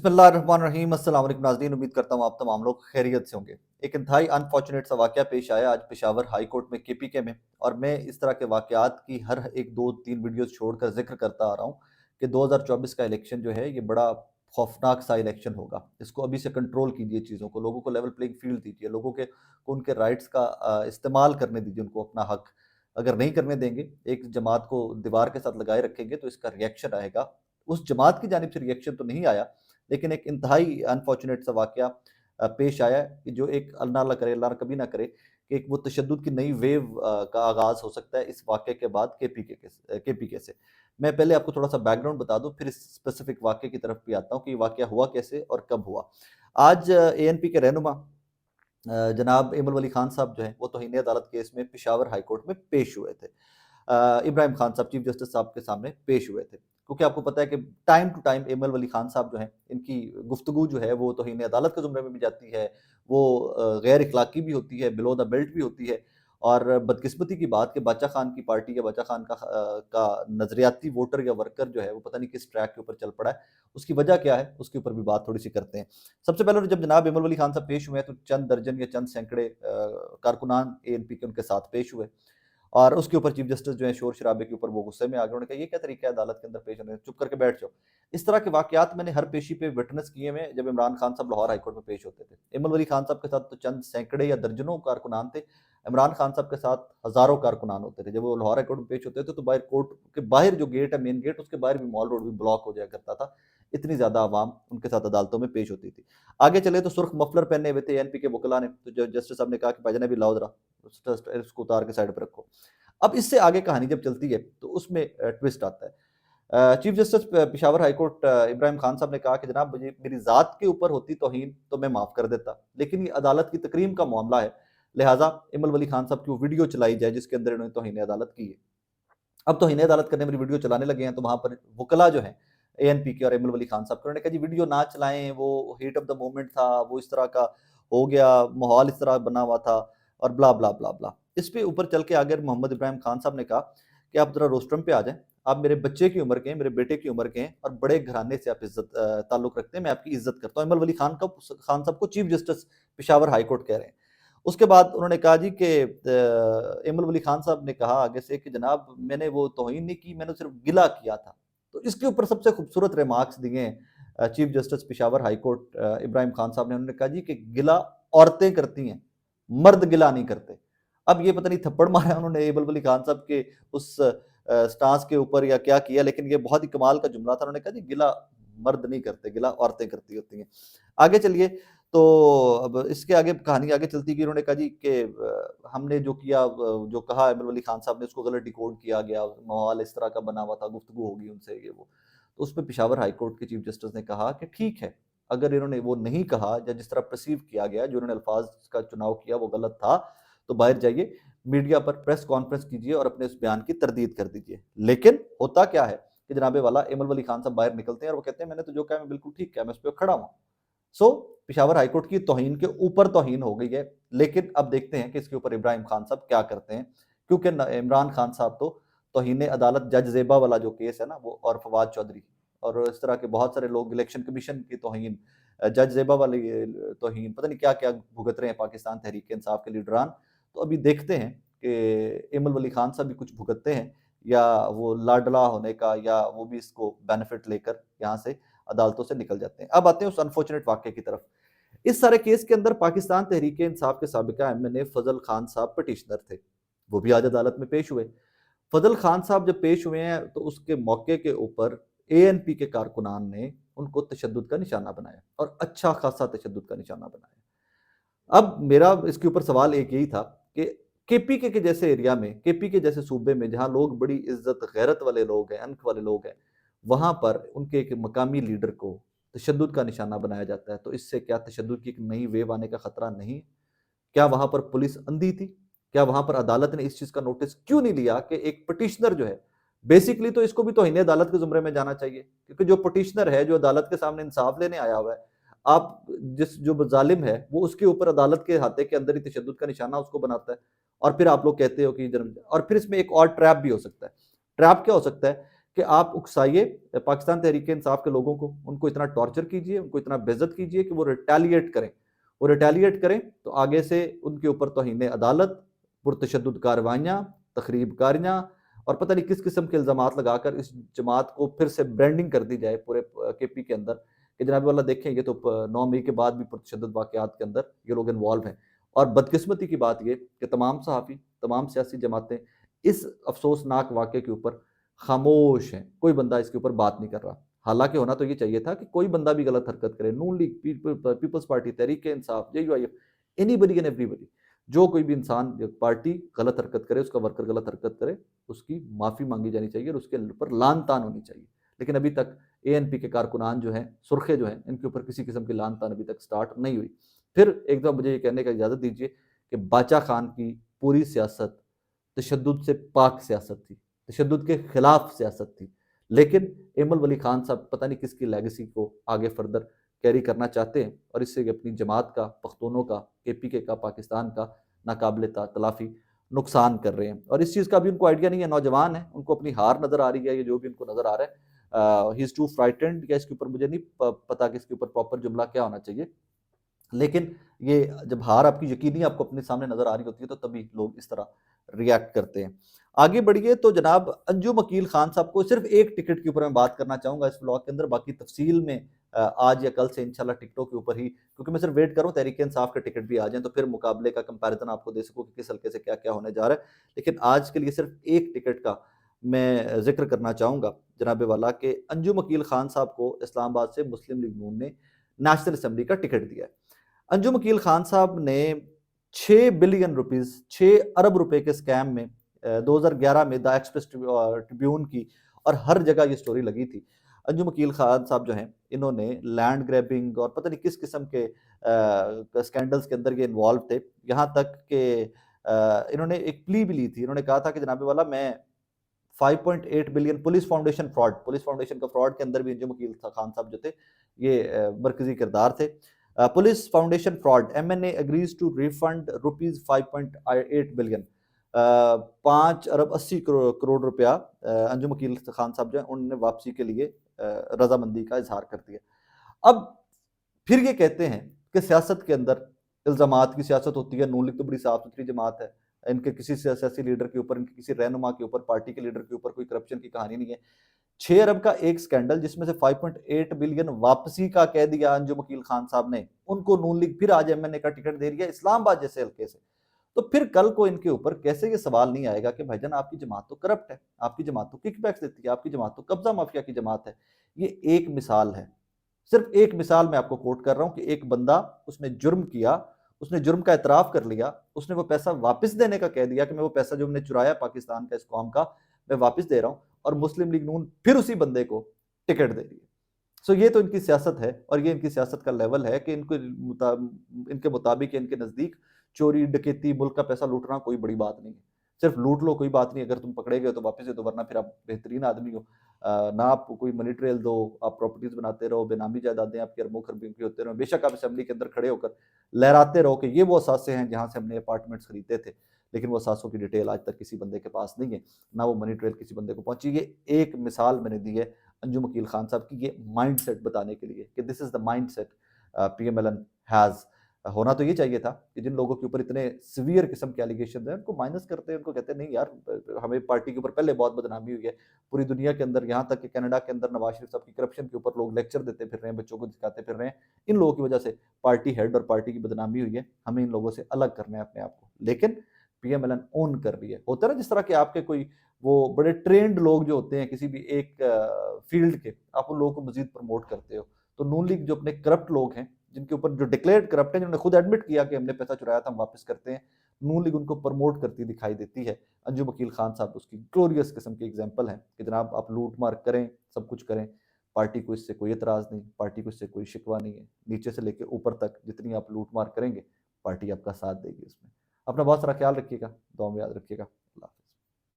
بسم اللہ الرحمن الرحیم۔ السلام علیکم ناظرین، امید کرتا ہوں آپ تمام لوگ خیریت سے ہوں گے۔ ایک انتہائی انفارچونیٹ سا واقعہ پیش آیا آج پشاور ہائی کورٹ میں کے پی کے میں، اور میں اس طرح کے واقعات کی ہر ایک دو تین ویڈیوز چھوڑ کر ذکر کرتا آ رہا ہوں کہ 2024 کا الیکشن جو ہے یہ بڑا خوفناک سا الیکشن ہوگا۔ اس کو ابھی سے کنٹرول کیجیے، چیزوں کو، لوگوں کو لیول پلینگ فیلڈ دیجیے، لوگوں کو ان کے رائٹس کا استعمال کرنے دیجیے، ان کو اپنا حق اگر نہیں کرنے دیں گے، ایک جماعت کو دیوار کے ساتھ لگائے رکھیں گے تو اس کا ریئیکشن آئے گا۔ اس جماعت کی جانب سے ریئیکشن تو نہیں آیا، لیکن ایک انتہائی انفارچونیٹ سا واقعہ پیش آیا ہے کہ جو ایک اللہ نہ کرے، اللہ کبھی نہ کرے، کہ ایک وہ تشدد کی نئی ویو کا آغاز ہو سکتا ہے اس واقعے کے بعد کے پی کے سے۔ میں پہلے آپ کو تھوڑا سا بیک گراؤنڈ بتا دوں، پھر اس اسپیسیفک واقعے کی طرف بھی آتا ہوں کہ یہ واقعہ ہوا کیسے اور کب ہوا۔ آج اے این پی کے رہنما جناب ایمل ولی خان صاحب جو ہیں وہ توہین عدالت کیس میں پشاور ہائی کورٹ میں پیش ہوئے تھے۔ ابراہیم خان صاحب چیف جسٹس صاحب کے سامنے پیش ہوئے تھے، کیونکہ آپ کو پتہ ہے کہ ٹائم ٹو ٹائم ایمل ولی خان صاحب جو ہیں ان کی گفتگو جو ہے وہ توہین عدالت کے زمرے میں بھی جاتی ہے، وہ غیر اخلاقی بھی ہوتی ہے، بلو دا بیلٹ بھی ہوتی ہے، اور بدقسمتی کی بات کہ باچا خان کی پارٹی یا باچا خان کا نظریاتی ووٹر یا ورکر جو ہے وہ پتہ نہیں کس ٹریک کے اوپر چل پڑا ہے۔ اس کی وجہ کیا ہے اس کے اوپر بھی بات تھوڑی سی کرتے ہیں۔ سب سے پہلے جب جناب ایمل ولی خان صاحب پیش ہوئے ہیں تو چند درجن یا چند سینکڑے کارکنان اے این پی کے ان کے ساتھ پیش ہوئے، اور اس کے اوپر چیف جسٹس جو ہیں شور شرابے کے اوپر وہ غصے میں آ گئے۔ انہوں نے کہا یہ کیا طریقہ ہے عدالت کے اندر پیش ہونے، چپ کر کے بیٹھ جاؤ۔ اس طرح کے واقعات میں نے ہر پیشی پہ وٹنس کیے میں جب عمران خان صاحب لاہور ہائی کورٹ میں پیش ہوتے تھے۔ ایمل ولی خان صاحب کے ساتھ تو چند سینکڑے یا درجنوں کارکنان تھے، عمران خان صاحب کے ساتھ ہزاروں کارکنان ہوتے تھے۔ جب وہ لاہور ہائی کورٹ میں پیش ہوتے تھے تو باہر کورٹ کے باہر جو گیٹ ہے، مین گیٹ، اس کے باہر بھی مال روڈ بھی بلاک ہو جایا کرتا تھا، اتنی زیادہ عوام ان کے ساتھ عدالتوں میں پیش ہوتی تھی۔ آگے چلے تو سرخ مفلر پہنے ہوئے تھے این پی کے وکلاء نے، تو جسٹس صاحب نے کہا کہ بھائی جان ابھی لاؤ ذرا، اس کو اتار کے سائڈ پہ رکھو۔ اب اس سے آگے کہانی جب چلتی ہے تو اس میں ٹوسٹ آتا ہے۔ Chief justice Peshawar high court Ibrahim Khan صاحب نے کہا کہ جناب مجھے میری ذات کے اوپر ہوتی توہین تو میں معاف کر دیتا، لیکن یہ عدالت کی تکریم کا معاملہ ہے، لہٰذا ایمل ولی خان صاحب کی وہ ویڈیو چلائی جائے جس کے اندر انہوں نے توہین عدالت کی ہے۔ اب توہین عدالت کرنے والی ویڈیو چلانے لگے ہیں تو وہاں پر وکلاء جو ہیں اے این پی کے اور ایمل ولی خان صاحب، انہوں نے کہا جی ویڈیو نہ چلائیں، وہ ہیٹ آف دا مومنٹ تھا، وہ اس طرح کا ہو گیا، ماحول اس طرح بنا ہوا تھا، اور بلا بلا بلا بلا۔ اس پہ اوپر چل کے آگے محمد ابراہیم خان صاحب نے کہا کہ آپ ذرا روسٹرم پہ آ جائیں، آپ میرے بچے کی عمر کے ہیں، میرے بیٹے کی عمر کے ہیں، اور بڑے گھرانے سے آپ تعلق رکھتے ہیں، میں آپ کی عزت کرتا ہوں۔ ایمل ولی خان صاحب کو chief justice Peshawar high court کہہ رہے ہیں۔ اس کے بعد انہوں نے کہا جی کہ ایمل ولی خان صاحب نے کہا آگے سے کہ جناب میں نے وہ توہین نہیں کی، میں نے صرف گلہ کیا تھا۔ تو اس کے اوپر سب سے خوبصورت ریمارکس دیے ہیں chief justice Peshawar high court Ibrahim Khan صاحب نے۔ انہوں نے کہا جی کہ گلہ عورتیں کرتی ہیں، مرد گلہ نہیں کرتے۔ اب یہ پتہ نہیں تھپڑ مارا انہوں نے ایمل ولی خان صاحب کے اس سٹانس کے اوپر یا کیا کیا، لیکن یہ بہت ہی کمال کا جملہ تھا۔ انہوں نے کہا جی گلہ مرد نہیں کرتے، گلہ عورتیں کرتی ہوتی ہیں۔ آگے چلیے تو اب اس کے آگے کہانی آگے چلتی گئی۔ انہوں نے کہا جی کہ ہم نے جو کیا، جو کہا ایمل ولی خان صاحب نے، اس کو غلط ڈیکوڈ کیا گیا، ماحول اس طرح کا بنا ہوا تھا، گفتگو ہوگی ان سے یہ وہ۔ تو اس پہ پشاور ہائی کورٹ کے چیف جسٹس نے کہا کہ ٹھیک ہے، اگر انہوں نے وہ نہیں کہا یا جس طرح پرسیو کیا گیا، جو انہوں نے الفاظ کا چناؤ کیا وہ غلط تھا، تو باہر جائیے، میڈیا پر پریس کانفرنس کیجیے اور اپنے اس بیان کی تردید کر دیجیے۔ لیکن ہوتا کیا ہے کہ جناب والا ایمل ولی خان صاحب باہر نکلتے ہیں اور وہ کہتے ہیں میں نے تو جو کہا میں بالکل ٹھیک کہا، میں اس پہ کھڑا ہوں۔ پشاور ہائی کورٹ کی توہین کے اوپر توہین ہو گئی ہے، لیکن اب دیکھتے ہیں کہ اس کے اوپر ابراہیم خان صاحب کیا کرتے ہیں، کیونکہ عمران خان صاحب تو توہین عدالت جج زیبا والا جو کیس ہے نا وہ، اور فواد چودھری اور اس طرح کے بہت سارے لوگ، الیکشن کمیشن کی توہین، جج زیبا والی توہین، پتہ نہیں کیا کیا بھگت رہے ہیں پاکستان تحریک انصاف کے لیڈران۔ تو ابھی دیکھتے ہیں کہ ایمل ولی خان صاحب بھی کچھ بھگتتے ہیں یا وہ لاڈلا ہونے کا، یا وہ بھی اس کو بینیفٹ لے کر یہاں سے عدالتوں سے نکل جاتے ہیں۔ اب آتے ہیں اس انفارچونیٹ واقعے کی طرف۔ اس سارے کیس کے اندر پاکستان تحریک انصاف کے سابقہ ایم این اے فضل خان صاحب پٹیشنر تھے، وہ بھی آج عدالت میں پیش ہوئے۔ فضل خان صاحب جب پیش ہوئے ہیں تو اس کے موقع کے اوپر اے این پی کے کارکنان نے ان کو تشدد کا نشانہ بنایا، اور اچھا خاصا تشدد کا نشانہ بنایا۔ اب میرا اس کے اوپر سوال ایک یہی تھا کہ کے پی کے جیسے ایریا میں، کے پی کے جیسے صوبے میں جہاں لوگ بڑی عزت غیرت والے لوگ ہیں، انکھ والے لوگ ہیں، وہاں پر ان کے ایک مقامی لیڈر کو تشدد کا نشانہ بنایا جاتا ہے، تو اس سے کیا تشدد کی ایک نئی ویو آنے کا خطرہ نہیں؟ کیا وہاں پر پولیس اندھی تھی؟ کیا وہاں پر عدالت نے اس چیز کا نوٹس کیوں نہیں لیا کہ ایک پٹیشنر جو ہے، بیسیکلی تو اس کو بھی توہین عدالت کے زمرے میں جانا چاہیے، کیونکہ جو پٹیشنر ہے، جو عدالت کے سامنے انصاف لینے آیا ہوا ہے، آپ جو ظالم ہے وہ اس کے اوپر عدالت کے احاطے کے اندر ہی تشدد کا نشانہ اس کو بناتا ہے، اور پھر آپ لوگ کہتے ہو کہ اور پھر اس میں ایک اور ٹریپ بھی ہو سکتا ہے۔ ٹریپ کیا ہو سکتا ہے کہ آپ اکسائیے پاکستان تحریک انصاف کے لوگوں کو، ان کو اتنا ٹارچر کیجئے، ان کو اتنا بے عزت کیجئے کہ وہ ریٹیلیٹ کریں تو آگے سے ان کے اوپر توہین عدالت، پرتشدد کاروائیاں، تخریب کاریاں اور پتہ نہیں کس قسم کے الزامات لگا کر اس جماعت کو پھر سے برانڈنگ کر دی جائے پورے کے پی کے اندر کہ جناب والا دیکھیں یہ تو 9 مئی کے بعد بھی پرتشدد واقعات کے اندر یہ لوگ انوالو ہیں۔ اور بدقسمتی کی بات یہ کہ تمام صحافی، تمام سیاسی جماعتیں اس افسوسناک واقعے کے اوپر خاموش ہیں، کوئی بندہ اس کے اوپر بات نہیں کر رہا۔ حالانکہ ہونا تو یہ چاہیے تھا کہ کوئی بندہ بھی غلط حرکت کرے، نون league, Peoples Party, Tehreek Insaf, J U I F, anybody and everybody, جو کوئی بھی انسان پارٹی غلط حرکت کرے، اس کا ورکر غلط حرکت کرے، اس کی معافی مانگی جانی چاہیے اور اس کے اوپر لعن طعن ہونی چاہیے۔ لیکن ابھی تک اے این پی کے کارکنان جو ہیں، سرخے جو ہیں، ان کے اوپر کسی قسم کی لعن طعن ابھی تک سٹارٹ نہیں ہوئی۔ پھر ایک دفعہ مجھے یہ کہنے کا اجازت دیجیے کہ باچا خان کی پوری سیاست تشدد سے پاک سیاست تھی، تشدد کے خلاف سیاست تھی، لیکن ایمل ولی خان صاحب پتہ نہیں کس کی لیگیسی کو آگے فردر کیری کرنا چاہتے ہیں اور اس سے اپنی جماعت کا، پختونوں کا، کے پی کے کا، پاکستان کا ناقابل تلافی نقصان کر رہے ہیں۔ اور اس چیز کا بھی ان کو آئیڈیا نہیں ہے، نوجوان ہیں، ان کو اپنی ہار نظر آ رہی ہے، یہ جو بھی ان کو نظر آ رہا ہے، ہی از ٹو فرائٹنڈ، یا اس کے اوپر مجھے نہیں پتا کہ اس کے اوپر پراپر جملہ کیا ہونا چاہیے، لیکن یہ جب ہار آپ کی یقینی آپ کو اپنے سامنے نظر آ رہی ہوتی ہے تو تبھی لوگ اس طرح ریاکٹ کرتے ہیں۔ آگے بڑھیے تو جناب انجم عقیل خان صاحب کو صرف ایک ٹکٹ کے اوپر میں بات کرنا چاہوں گا اس بلاگ کے اندر، باقی تفصیل میں آج یا کل سے انشاءاللہ ٹکٹوں کے اوپر ہی، کیونکہ میں صرف ویٹ کروں تحریک انصاف کے ٹکٹ بھی آ جائیں تو پھر مقابلے کا کمپیریزن آپ کو دے سکوں کہ کس حلقے سے کیا کیا ہونے جا رہا ہے۔ لیکن آج کے لیے صرف ایک ٹکٹ کا میں ذکر کرنا چاہوں گا جناب والا کہ انجم عقیل خان صاحب کو اسلام آباد سے مسلم لیگ نون نے نیشنل اسمبلی کا ٹکٹ دیا ہے۔ انجم عقیل خان صاحب نے 6 بلین روپیز، 6 ارب روپے کے سکیم میں 2011 میں دا ایکسپریس ٹریبیون کی، اور ہر جگہ یہ سٹوری لگی تھی۔ انجم عقیل خان صاحب جو ہیں انہوں نے لینڈ گریبنگ اور پتہ نہیں کس قسم کے سکینڈلز کے اندر یہ انوالو تھے، یہاں تک کہ انہوں نے ایک پلی بھی لی تھی، انہوں نے کہا تھا کہ جناب والا میں 5.8 بلین پولیس فاؤنڈیشن کا فراڈ کے اندر بھی انجم عقیل خان صاحب جو تھے یہ مرکزی کردار تھے۔ Police foundation fraud, M N A agrees to refund rupees 5.8 billion, 5 ارب 80 کروڑ روپیہ انجم عقیل خان صاحب جو ہیں انہوں نے واپسی کے لیے رضامندی کا اظہار کر دیا۔ اب پھر یہ کہتے ہیں کہ سیاست کے اندر الزامات کی سیاست ہوتی ہے، نون لیگ تو بڑی صاف ستھری جماعت ہے، ان کے کسی سیاسی لیڈر کے اوپر، ان کے کسی رہنما کے اوپر، پارٹی کے لیڈر کے اوپر کوئی کرپشن کی کہانی نہیں ہے۔ 6 ارب کا ایک سکینڈل جس میں سے 5.8 بلین واپسی کا کہہ دیا انجم عقیل خان صاحب نے، ان کو نون لیگ پھر آج ایم این اے کا ٹکٹ دے رہی ہے اسلام آباد جیسے حلقے سے، تو پھر کل کو ان کے اوپر کیسے یہ سوال نہیں آئے گا کہ بھائی جان آپ کی جماعت تو کرپٹ ہے، آپ کی جماعت تو کک بیکس دیتی ہے، آپ کی جماعت تو قبضہ مافیا کی جماعت ہے۔ یہ ایک مثال ہے، صرف ایک مثال میں آپ کو کوٹ کر رہا ہوں کہ ایک بندہ اس نے جرم کیا، اس نے جرم کا اعتراف کر لیا، اس نے وہ پیسہ واپس دینے کا کہہ دیا کہ میں وہ پیسہ جو ہم نے چرایا پاکستان کا، اس قوم کا، میں واپس دے رہا ہوں، اور مسلم لیگ نون پھر اسی بندے کو ٹکٹ دے رہی ہے۔ سو یہ تو ان کی سیاست ہے، اور یہ ان کی سیاست کا لیول ہے کہ ان کے مطابق، ان کے نزدیک چوری ڈکیتی، ملک کا پیسہ لوٹنا کوئی بڑی بات نہیں ہے، صرف لوٹ لو کوئی بات نہیں، اگر تم پکڑے گئے تو واپس دے دو، ورنہ پھر آپ بہترین آدمی ہو، نہ آپ کوئی منی ٹریل دو، آپ پراپرٹیز بناتے رہو، بے نامی جائیدادیں آپ کی اربوں خربوں کی ہوتے رہو، بے شک آپ اسمبلی کے اندر کھڑے ہو کر لہراتے رہو کہ یہ وہ اثاثے ہیں جہاں سے ہم نے اپارٹمنٹس خریدے تھے، لیکن وہ اثاثوں کی ڈیٹیل آج تک کسی بندے کے پاس نہیں ہے، نہ وہ منی ٹریل کسی بندے کو پہنچی۔ یہ ایک مثال میں نے دی ہے انجم عقیل خان صاحب کی، یہ مائنڈ سیٹ بتانے کے لیے کہ this is the mindset P M L N has. ہونا تو یہ چاہیے تھا کہ جن لوگوں کے اوپر اتنے سیویئر قسم کے ایلیگیشن ہیں ان کو مائنس کرتے ہیں، ان کو کہتے ہیں نہیں یار ہمیں پارٹی کے اوپر پہلے بہت بدنامی ہوئی ہے پوری دنیا کے اندر، یہاں تک کہ کینیڈا کے اندر نواز شریف صاحب کی کرپشن کے اوپر لوگ لیکچر دیتے پھر رہے ہیں، بچوں کو دکھاتے پھر رہے ہیں، ان لوگوں کی وجہ سے پارٹی ہیڈ اور پارٹی کی بدنامی ہوئی ہے، ہمیں ان لوگوں سے الگ کرنا ہے اپنے آپ کو، لیکن پی ایم ایل این اون کر رہی ہے۔ ہوتا ہے نا جس طرح کہ آپ کے کوئی وہ بڑے ٹرینڈ لوگ جو ہوتے ہیں کسی بھی ایک فیلڈ کے، آپ ان لوگوں کو مزید پروموٹ کرتے ہو، تو نون لیگ جو اپنے کرپٹ لوگ ہیں، جن کے اوپر جو ڈکلیئرڈ کرپٹ ہیں، جنہوں نے خود ایڈمٹ کیا کہ ہم نے پیسہ چرایا تھا ہم واپس کرتے ہیں، نون لیگ ان کو پروموٹ کرتی دکھائی دیتی ہے۔ انجم عقیل خان صاحب اس کی گلوریس قسم کی ایگزامپل ہیں کہ جناب آپ لوٹ مار کریں، سب کچھ کریں، پارٹی کو اس سے کوئی اعتراض نہیں، پارٹی کو اس سے کوئی شکوہ نہیں ہے، نیچے سے لے کے اوپر تک جتنی آپ لوٹ مار کریں گے پارٹی آپ کا ساتھ دے گی۔ اس میں اپنا بہت سارا خیال رکھیے گا، دعا میں یاد رکھیے گا۔